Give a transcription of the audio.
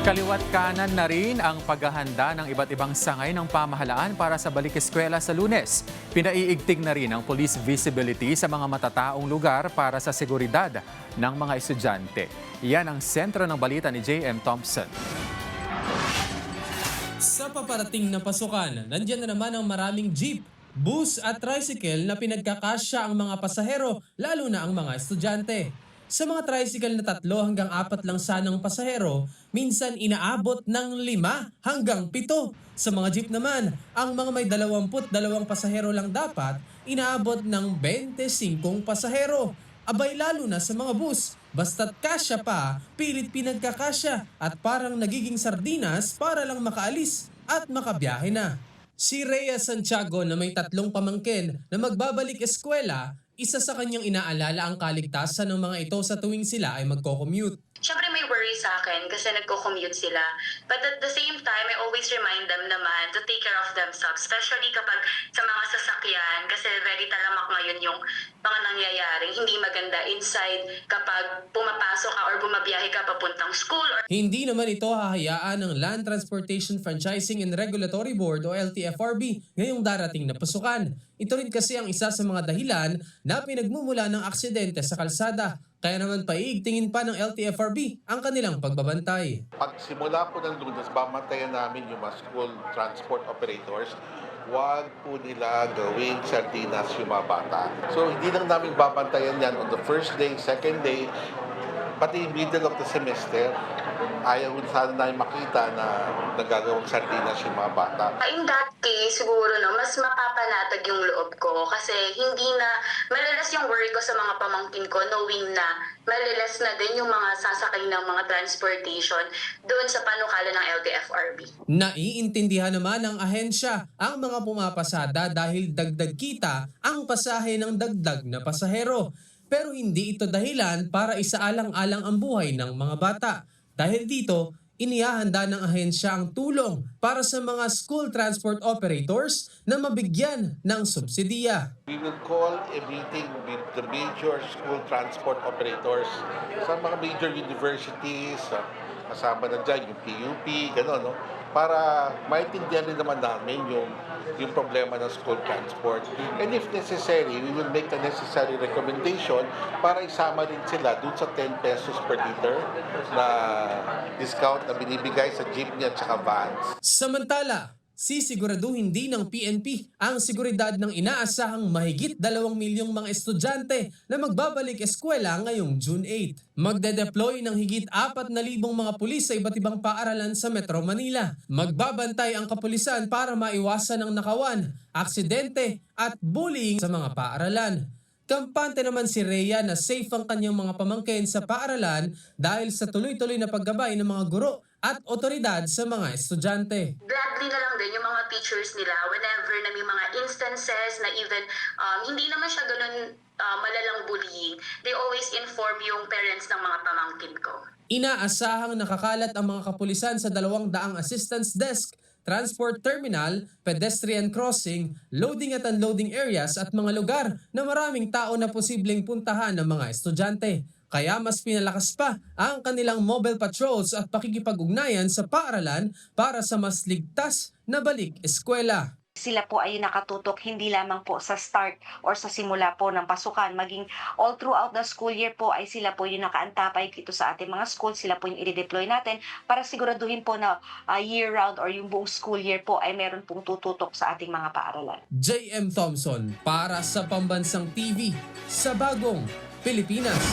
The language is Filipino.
Kaliwat kanan na rin ang paghahanda ng iba't ibang sangay ng pamahalaan para sa balik eskwela sa Lunes. Pinaiigting na rin ang police visibility sa mga matataong lugar para sa seguridad ng mga estudyante. Yan ang sentro ng balita ni J.M. Thompson. Sa paparating na pasukan, nandiyan na naman ang maraming jeep, bus at tricycle na pinagkakasya ang mga pasahero, lalo na ang mga estudyante. Sa mga tricycle na 3 hanggang 4 lang sanang pasahero, minsan inaabot ng 5 hanggang 7. Sa mga jeep naman, ang mga may 22 pasahero lang dapat, inaabot ng 25 pasahero. Abay lalo na sa mga bus, basta't kasya pa, pilit pinagkakasya at parang nagiging sardinas para lang makaalis at makabiyahe na. Si Rhea Santiago na may 3 pamangkin na magbabalik eskwela, isa sa kanyang inaalala ang kaligtasan ng mga ito sa tuwing sila ay magko-commute. Siyempre may worry sa akin kasi nagko-commute sila. But at the same time, I always remind them naman to take care of themselves. Especially kapag sa mga sasakyan kasi very talamak ngayon yung mga nangyayaring hindi maganda inside kapag pumapasok ka or bumabiyahe ka papuntang school. Hindi naman ito hahayaan ng Land Transportation Franchising and Regulatory Board o LTFRB ngayong darating na pasukan. Ito rin kasi ang isa sa mga dahilan na pinagmumula ng aksidente sa kalsada. Kaya naman paiigtingin pa ng LTFRB ang kanilang pagbabantay. Pagsimula po ng Lunes, bamantayan namin yung mga school transport operators. Huwag po nila gawing sardinas yung mga bata. So hindi lang namin babantayan yan on the first day, second day, pati middle of the semester. Ayaw sana namin makita na nagagawang sardinas yung mga bata. In that case, siguro mas mapapanatag yung loob ko kasi hindi na malalas yung worry ko sa mga pamangkin ko knowing na malalas na din yung mga sasakay ng mga transportation doon sa panukala ng LTFRB. Naiintindihan naman ng ahensya ang mga pumapasada dahil dagdag kita ang pasahe ng dagdag na pasahero. Pero hindi ito dahilan para isaalang-alang ang buhay ng mga bata. Dahil dito, inihahanda ng ahensya ang tulong para sa mga school transport operators na mabigyan ng subsidiya. We will call a meeting with the major school transport operators sa mga major universities, kasama na dyan yung PUP, gano'n, no? Para maintindihan rin naman namin yung problema ng school transport. And if necessary, we will make the necessary recommendation para isama rin sila dun sa 10 pesos per liter na discount na binibigay sa jeepney at saka vans. Samantala, sisiguraduhin din ng PNP ang seguridad ng inaasahang mahigit 2 milyong mga estudyante na magbabalik eskwela ngayong June 8. Magde-deploy ng higit 4,000 mga pulis sa iba't ibang paaralan sa Metro Manila. Magbabantay ang kapulisan para maiwasan ang nakawan, aksidente at bullying sa mga paaralan. Kampante naman si Rhea na safe ang kanyang mga pamangkin sa paaralan dahil sa tuloy-tuloy na paggabay ng mga guro at otoridad sa mga estudyante. Gladly na lang din yung mga teachers nila whenever na may mga instances na even hindi naman siya ganun malalang bullying. They always inform yung parents ng mga pamangkin ko. Inaasahang nakakalat ang mga kapulisan sa 200 assistance desk, transport terminal, pedestrian crossing, loading at unloading areas at mga lugar na maraming tao na posibleng puntahan ng mga estudyante. Kaya mas pinalakas pa ang kanilang mobile patrols at pakikipag-ugnayan sa paaralan para sa mas ligtas na balik eskwela. Sila po ay nakatutok hindi lamang po sa start or sa simula po ng pasukan, maging all throughout the school year po ay sila po yung nakaantapay dito sa ating mga school, sila po yung i-deploy natin para siguraduhin po na year round or yung buong school year po ay meron pong tututok sa ating mga paaralan. J.M. Thompson para sa Pambansang TV sa Bagong Pilipinas.